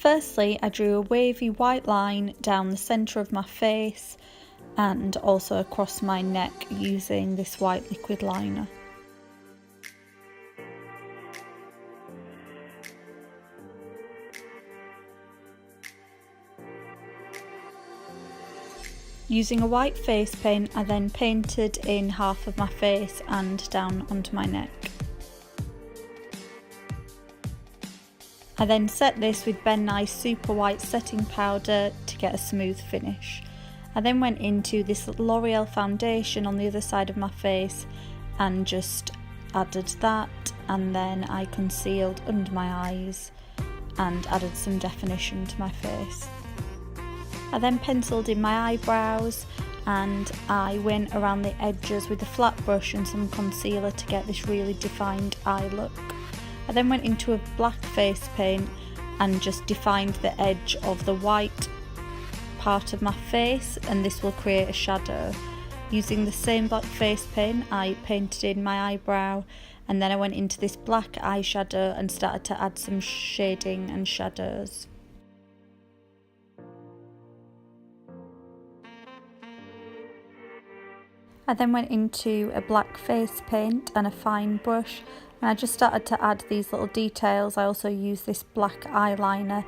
Firstly, I drew a wavy white line down the centre of my face and also across my neck using this white liquid liner. Using a white face paint, I then painted in half of my face and down onto my neck. I then set this with Ben Nye's super white setting powder to get a smooth finish. I then went into this Loreal foundation on the other side of my face and just added that, and then I concealed under my eyes and added some definition to my face. I then penciled in my eyebrows and I went around the edges with a flat brush and some concealer to get this really defined eye look. I then went into a black face paint and just defined the edge of the white part of my face, and this will create a shadow. Using the same black face paint, I painted in my eyebrow, and then I went into this black eyeshadow and started to add some shading and shadows. I then went into a black face paint and a fine brush, and I just started to add these little details. I also used this black eyeliner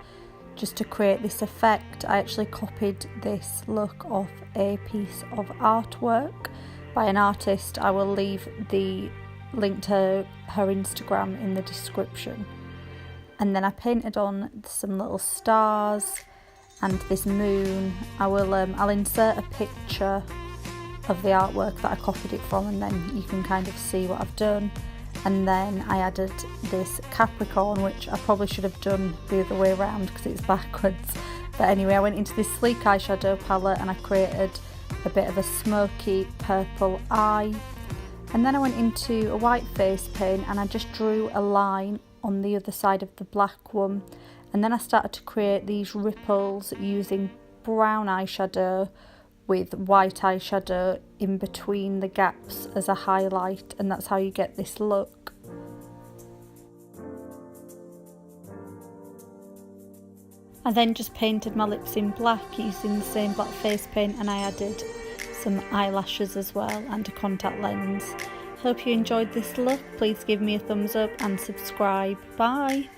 just to create this effect. I actually copied this look off a piece of artwork by an artist. I will leave the link to her Instagram in the description. And then I painted on some little stars and this moon. I'll insert a picture of the artwork that I copied it from, and then you can kind of see what I've done. And then I added this Capricorn, which I probably should have done the other way around because it's backwards. But anyway, I went into this sleek eyeshadow palette and I created a bit of a smoky purple eye. And then I went into a white face paint and I just drew a line on the other side of the black one. And then I started to create these ripples using brown eyeshadow with white eyeshadow in between the gaps as a highlight, and that's how you get this look. I then just painted my lips in black using the same black face paint, and I added some eyelashes as well and a contact lens. Hope you enjoyed this look. Please give me a thumbs up and subscribe. Bye!